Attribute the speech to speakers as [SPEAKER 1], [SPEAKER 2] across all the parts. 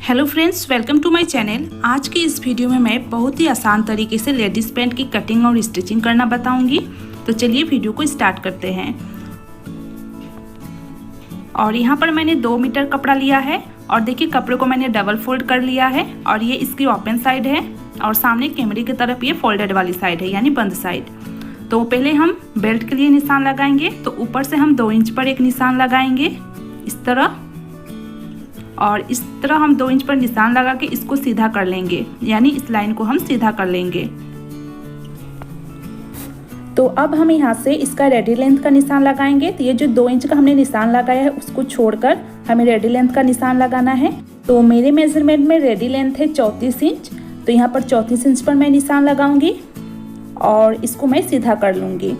[SPEAKER 1] Hello friends, welcome to my channel. आज के इस वीडियो में मैं बहुत ही आसान तरीके से लेडीज़ पैंट की कटिंग और स्टिचिंग करना बताऊंगी। तो चलिए वीडियो को स्टार्ट करते हैं। और यहाँ पर मैंने 2 मीटर कपड़ा लिया है और देखिए कपड़े को मैंने डबल फोल्ड कर लिया है और ये इसकी ओपन साइड है और सामने कैमरे की तरफ ये फोल्डेड वाली साइड है, यानी बंद साइड। तो पहले हम बेल्ट के लिए निशान लगाएंगे। तो ऊपर से हम 2 इंच पर एक निशान लगाएंगे इस तरह, और इस तरह हम 2 इंच पर निशान लगा के इसको सीधा कर लेंगे, यानी इस लाइन को हम सीधा कर लेंगे। तो अब हम यहाँ से इसका रेडी लेंथ का निशान लगाएंगे। तो ये जो 2 इंच का हमने निशान लगाया है उसको छोड़कर हमें रेडी लेंथ का निशान लगाना है। तो मेरे मेजरमेंट में रेडी लेंथ है 34 इंच। तो यहाँ पर 34 इंच पर मैं निशान लगाऊंगी और इसको मैं सीधा कर लूँगी।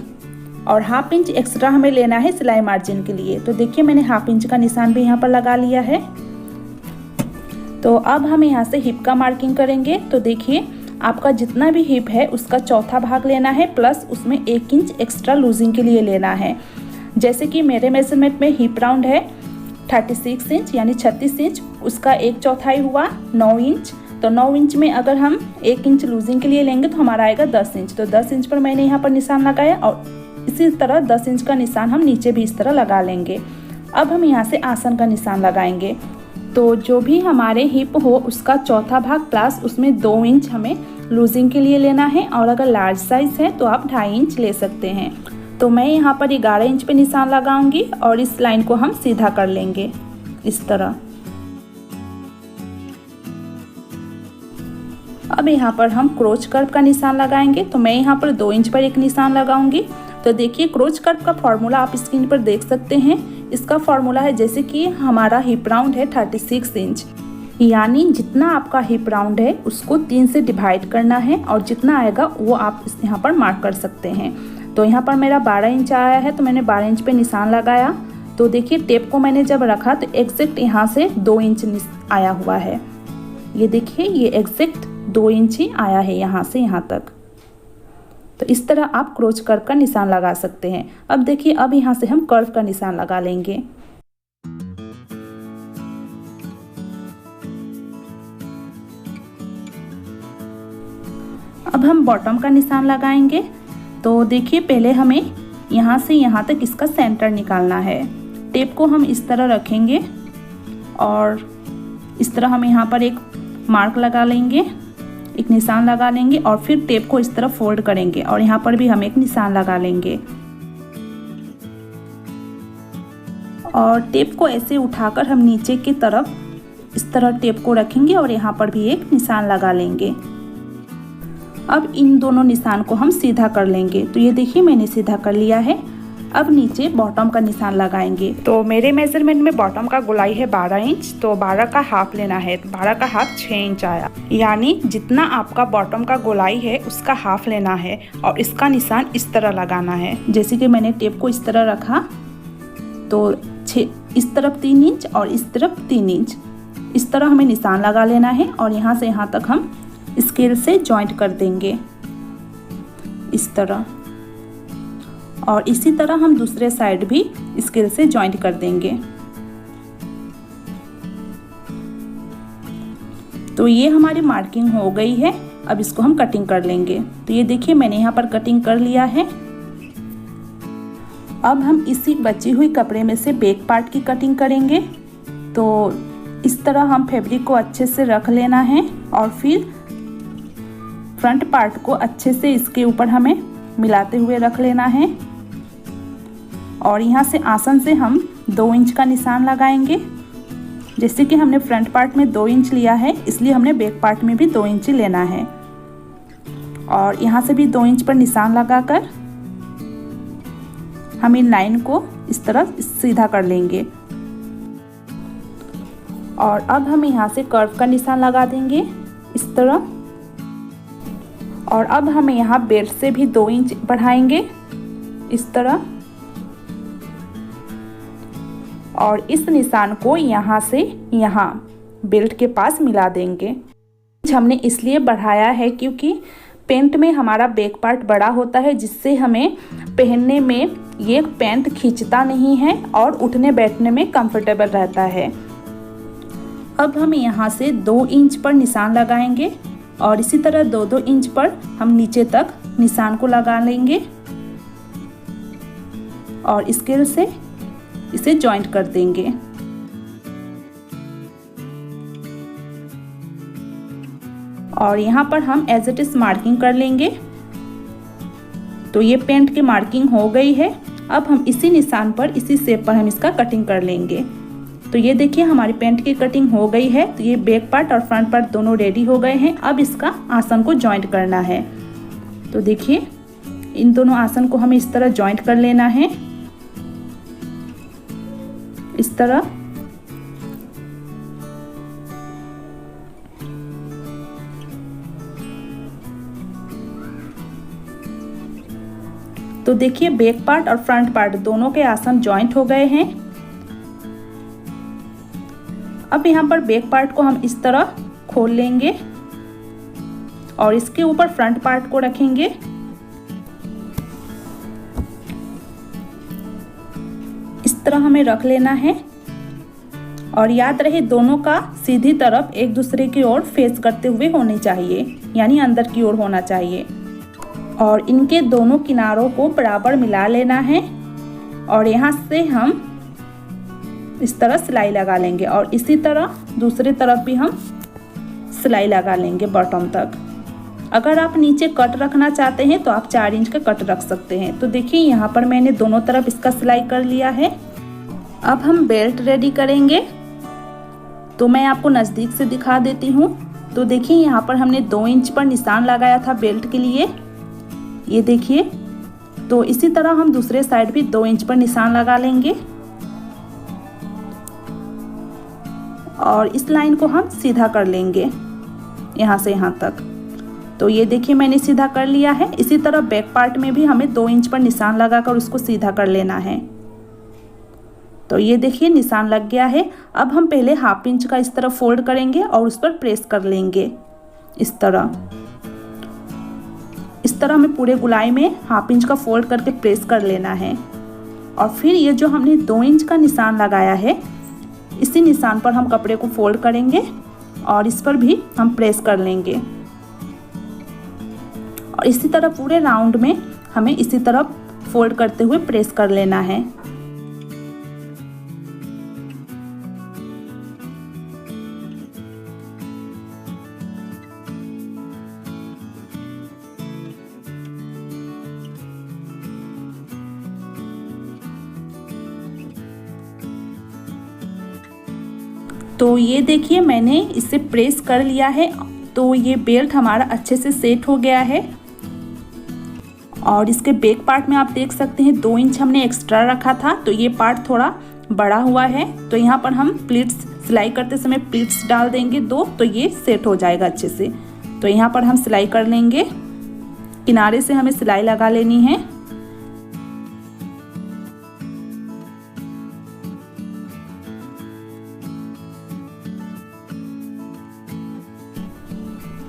[SPEAKER 1] और हाफ इंच एक्स्ट्रा हमें लेना है सिलाई मार्जिन के लिए। तो देखिए मैंने हाफ इंच का निशान भी यहाँ पर लगा लिया है। तो अब हम यहाँ से हिप का मार्किंग करेंगे। तो देखिए आपका जितना भी हिप है उसका चौथा भाग लेना है, प्लस उसमें 1 इंच एक्स्ट्रा लूजिंग के लिए लेना है। जैसे कि मेरे मेजरमेंट में हिप राउंड है 36 इंच यानी 36 इंच, उसका 1/4 हुआ 9 इंच। तो 9 इंच में अगर हम 1 इंच लूजिंग के लिए लेंगे तो हमारा आएगा 10 इंच। तो 10 इंच पर मैंने यहाँ पर निशान लगाया और इसी तरह 10 इंच का निशान हम नीचे भी इस तरह लगा लेंगे। अब हम यहाँ से आसन का निशान लगाएंगे। तो जो भी हमारे हिप हो उसका चौथा भाग प्लस उसमें 2 इंच हमें लूजिंग के लिए लेना है, और अगर लार्ज साइज है तो आप 2.5 इंच ले सकते हैं। तो मैं यहाँ पर 11 इंच पे निशान लगाऊंगी और इस लाइन को हम सीधा कर लेंगे इस तरह। अब यहाँ पर हम क्रोच कर्व का निशान लगाएंगे। तो मैं यहाँ पर 2 इंच पर एक निशान लगाऊंगी। तो देखिए क्रोच कर्व का फॉर्मूला आप स्क्रीन पर देख सकते हैं। इसका फॉर्मूला है, जैसे कि हमारा हिप राउंड है 36 इंच, यानी जितना आपका हिप राउंड है उसको 3 से डिवाइड करना है और जितना आएगा वो आप यहाँ पर मार्क कर सकते हैं। तो यहाँ पर मेरा 12 इंच आया है तो मैंने 12 इंच पे निशान लगाया। तो देखिए टेप को मैंने जब रखा तो एग्जैक्ट यहाँ से 2 इंच आया हुआ है। ये देखिए ये एग्जैक्ट 2 इंच ही आया है यहाँ से यहाँ तक। तो इस तरह आप क्रोच कर्व का निशान लगा सकते हैं। अब देखिए अब यहाँ से हम कर्व का निशान लगा लेंगे। अब हम बॉटम का निशान लगाएंगे। तो देखिए पहले हमें यहाँ से यहाँ तक इसका सेंटर निकालना है। टेप को हम इस तरह रखेंगे और इस तरह हम यहाँ पर एक मार्क लगा लेंगे, एक निशान लगा लेंगे और फिर टेप को इस तरह फोल्ड करेंगे और यहाँ पर भी हम एक निशान लगा लेंगे। और टेप को ऐसे उठाकर हम नीचे की तरफ इस तरह टेप को रखेंगे और यहाँ पर भी एक निशान लगा लेंगे। अब इन दोनों निशान को हम सीधा कर लेंगे। तो ये देखिए मैंने सीधा कर लिया है। अब नीचे बॉटम का निशान लगाएंगे। तो मेरे मेजरमेंट में बॉटम का गोलाई है 12 इंच। तो 12 का हाफ लेना है। तो 12 का हाफ 6 इंच आया, यानी जितना आपका बॉटम का गोलाई है उसका हाफ लेना है और इसका निशान इस तरह लगाना है। जैसे कि मैंने टेप को इस तरह रखा तो इस तरफ 3 इंच और इस तरफ 3 इंच इस तरह हमें निशान लगा लेना है और यहाँ से यहाँ तक हम स्केल से जॉइंट कर देंगे इस तरह। और इसी तरह हम दूसरे साइड भी स्केल से जॉइंट कर देंगे। तो ये हमारी मार्किंग हो गई है। अब इसको हम कटिंग कर लेंगे। तो ये देखिए मैंने यहाँ पर कटिंग कर लिया है। अब हम इसी बची हुई कपड़े में से बैक पार्ट की कटिंग करेंगे। तो इस तरह हम फैब्रिक को अच्छे से रख लेना है और फिर फ्रंट पार्ट को अच्छे से इसके ऊपर हमें मिलाते हुए रख लेना है। और यहाँ से आसन से हम 2 इंच का निशान लगाएंगे। जैसे कि हमने फ्रंट पार्ट में 2 इंच लिया है इसलिए हमने बैक पार्ट में भी 2 इंच लेना है। और यहाँ से भी 2 इंच पर निशान लगाकर हम इन लाइन को इस तरह सीधा कर लेंगे। और अब हम यहाँ से कर्व का निशान लगा देंगे इस तरह। और अब हम यहाँ बेल्ट से भी 2 इंच बढ़ाएंगे इस तरह और इस निशान को यहाँ से यहाँ बेल्ट के पास मिला देंगे। हमने इसलिए बढ़ाया है क्योंकि पैंट में हमारा बैक पार्ट बड़ा होता है, जिससे हमें पहनने में ये पैंट खींचता नहीं है और उठने बैठने में कंफर्टेबल रहता है। अब हम यहाँ से 2 इंच पर निशान लगाएंगे और इसी तरह 2-2 इंच पर हम नीचे तक निशान को लगा लेंगे और स्केल से इसे जॉइंट कर देंगे। और यहाँ पर हम एज इट इज मार्किंग कर लेंगे। तो ये पेंट की मार्किंग हो गई है। अब हम इसी निशान पर, इसी शेप पर हम इसका कटिंग कर लेंगे। तो ये देखिए हमारी पेंट की कटिंग हो गई है। तो ये बैक पार्ट और फ्रंट पार्ट दोनों रेडी हो गए हैं। अब इसका आसन को जॉइंट करना है। तो देखिए इन दोनों आसन को हमें इस तरह जॉइंट कर लेना है, इस तरह। तो देखिए बैक पार्ट और फ्रंट पार्ट दोनों के आसन जॉइंट हो गए हैं। अब यहाँ पर बैक पार्ट को हम इस तरह खोल लेंगे और इसके ऊपर फ्रंट पार्ट को रखेंगे। इस तरह हमें रख लेना है और याद रहे दोनों का सीधी तरफ एक दूसरे की ओर फेस करते हुए होनी चाहिए, यानी अंदर की ओर होना चाहिए। और इनके दोनों किनारों को बराबर मिला लेना है और यहाँ से हम इस तरह सिलाई लगा लेंगे और इसी तरह दूसरी तरफ भी हम सिलाई लगा लेंगे बॉटम तक। अगर आप नीचे कट रखना चाहते हैं तो आप 4 इंच का कट रख सकते हैं। तो देखिए यहाँ पर मैंने दोनों तरफ इसका सिलाई कर लिया है। अब हम बेल्ट रेडी करेंगे। तो मैं आपको नज़दीक से दिखा देती हूँ। तो देखिए यहाँ पर हमने 2 इंच पर निशान लगाया था बेल्ट के लिए, ये देखिए। तो इसी तरह हम दूसरे साइड भी 2 इंच पर निशान लगा लेंगे और इस लाइन को हम सीधा कर लेंगे यहाँ से यहाँ तक। तो ये देखिए मैंने सीधा कर लिया है। इसी तरह बैक पार्ट में भी हमें 2 इंच पर निशान लगाकर उसको सीधा कर लेना है। तो ये देखिए निशान लग गया है। अब हम पहले 1/2 इंच का इस तरह फोल्ड करेंगे और उस पर प्रेस कर लेंगे इस तरह। इस तरह हमें पूरे गोलाई में 1/2 इंच का फोल्ड करके प्रेस कर लेना है। और फिर ये जो हमने 2 इंच का निशान लगाया है, इसी निशान पर हम कपड़े को फोल्ड करेंगे और इस पर भी हम प्रेस कर लेंगे। और इसी तरह पूरे राउंड में हमें इसी तरह फोल्ड करते हुए प्रेस कर लेना है। तो ये देखिए मैंने इसे प्रेस कर लिया है। तो ये बेल्ट हमारा अच्छे से सेट हो गया है। और इसके बैक पार्ट में आप देख सकते हैं 2 इंच हमने एक्स्ट्रा रखा था, तो ये पार्ट थोड़ा बड़ा हुआ है। तो यहाँ पर हम प्लीट्स सिलाई करते समय प्लीट्स डाल देंगे 2, तो ये सेट हो जाएगा अच्छे से। तो यहाँ पर हम सिलाई कर लेंगे, किनारे से हमें सिलाई लगा लेनी है।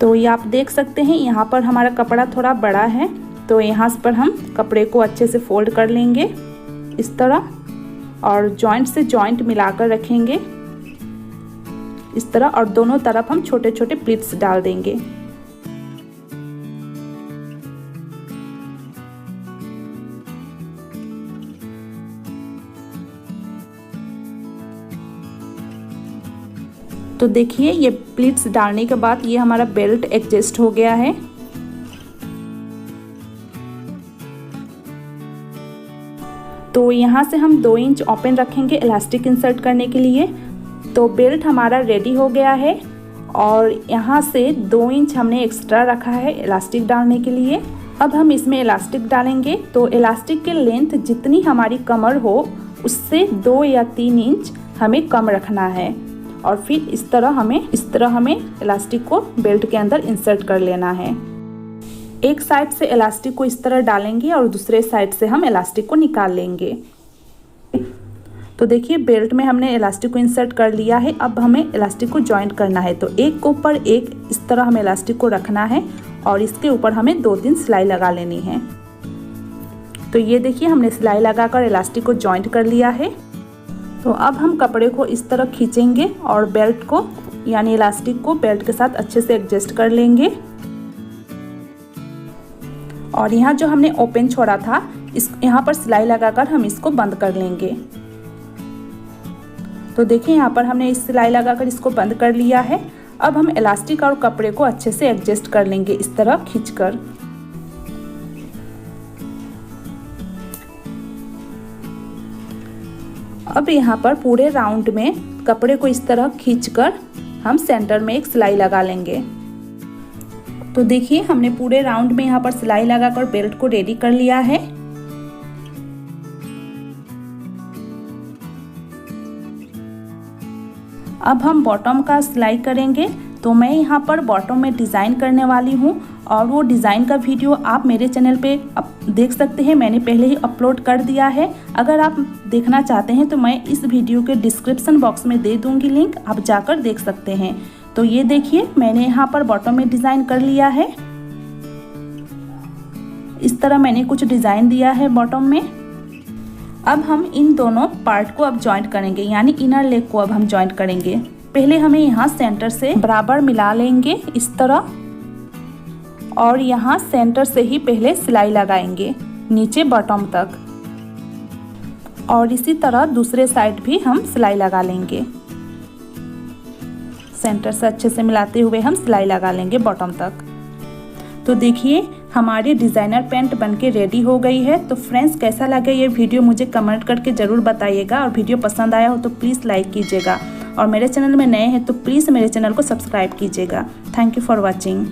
[SPEAKER 1] तो ये आप देख सकते हैं यहाँ पर हमारा कपड़ा थोड़ा बड़ा है, तो यहाँ पर हम कपड़े को अच्छे से फोल्ड कर लेंगे इस तरह और जॉइंट से जॉइंट मिलाकर रखेंगे इस तरह। और दोनों तरफ हम छोटे छोटे प्लीट्स डाल देंगे। तो देखिए ये प्लीट्स डालने के बाद ये हमारा बेल्ट एडजस्ट हो गया है। तो यहाँ से हम 2 इंच ओपन रखेंगे इलास्टिक इंसर्ट करने के लिए। तो बेल्ट हमारा रेडी हो गया है और यहाँ से 2 इंच हमने एक्स्ट्रा रखा है इलास्टिक डालने के लिए। अब हम इसमें इलास्टिक डालेंगे। तो इलास्टिक के लेंथ जितनी हमारी कमर हो उससे 2 या 3 इंच हमें कम रखना है। और फिर इस तरह हमें इलास्टिक को बेल्ट के अंदर इंसर्ट कर लेना है। एक साइड से इलास्टिक को इस तरह डालेंगे और दूसरे साइड से हम इलास्टिक को निकाल लेंगे। तो देखिए बेल्ट में हमने इलास्टिक को इंसर्ट कर लिया है। अब हमें इलास्टिक को जॉइंट करना है। तो एक के ऊपर एक इस तरह हमें इलास्टिक को रखना है और इसके ऊपर हमें 2-3 सिलाई लगा लेनी है। तो ये देखिए हमने सिलाई लगाकर इलास्टिक को जॉइंट कर लिया है। तो अब हम कपड़े को इस तरह खींचेंगे और बेल्ट को यानी इलास्टिक को बेल्ट के साथ अच्छे से एडजस्ट कर लेंगे। और यहाँ जो हमने ओपन छोड़ा था यहाँ पर सिलाई लगाकर हम इसको बंद कर लेंगे। तो देखिए यहाँ पर हमने इस सिलाई लगाकर इसको बंद कर लिया है। अब हम इलास्टिक और कपड़े को अच्छे से एडजस्ट कर लेंगे इस तरह खींचकर। अब यहाँ पर पूरे राउंड में कपड़े को इस तरह खींचकर हम सेंटर में एक सिलाई लगा लेंगे। तो देखिए हमने पूरे राउंड में यहाँ पर सिलाई लगाकर बेल्ट को रेडी कर लिया है। अब हम बॉटम का सिलाई करेंगे। तो मैं यहाँ पर बॉटम में डिज़ाइन करने वाली हूँ और वो डिज़ाइन का वीडियो आप मेरे चैनल पे देख सकते हैं। मैंने पहले ही अपलोड कर दिया है। अगर आप देखना चाहते हैं तो मैं इस वीडियो के डिस्क्रिप्शन बॉक्स में दे दूँगी लिंक, आप जाकर देख सकते हैं। तो ये देखिए मैंने यहाँ पर बॉटम में डिज़ाइन कर लिया है। इस तरह मैंने कुछ डिज़ाइन दिया है बॉटम में। अब हम इन दोनों पार्ट को अब जॉइंट करेंगे, यानी इनर लेग को अब हम जॉइंट करेंगे। पहले हमें यहाँ सेंटर से बराबर मिला लेंगे इस तरह, और यहाँ सेंटर से ही पहले सिलाई लगाएंगे नीचे बॉटम तक, और इसी तरह दूसरे साइड भी हम सिलाई लगा लेंगे। सेंटर से अच्छे से मिलाते हुए हम सिलाई लगा लेंगे बॉटम तक। तो देखिए हमारी डिज़ाइनर पैंट बनके रेडी हो गई है। तो फ्रेंड्स कैसा लगा ये वीडियो मुझे कमेंट करके ज़रूर बताइएगा, और वीडियो पसंद आया हो तो प्लीज़ लाइक कीजिएगा, और मेरे चैनल में नए हैं तो प्लीज़ मेरे चैनल को सब्सक्राइब कीजिएगा। Thank you for watching.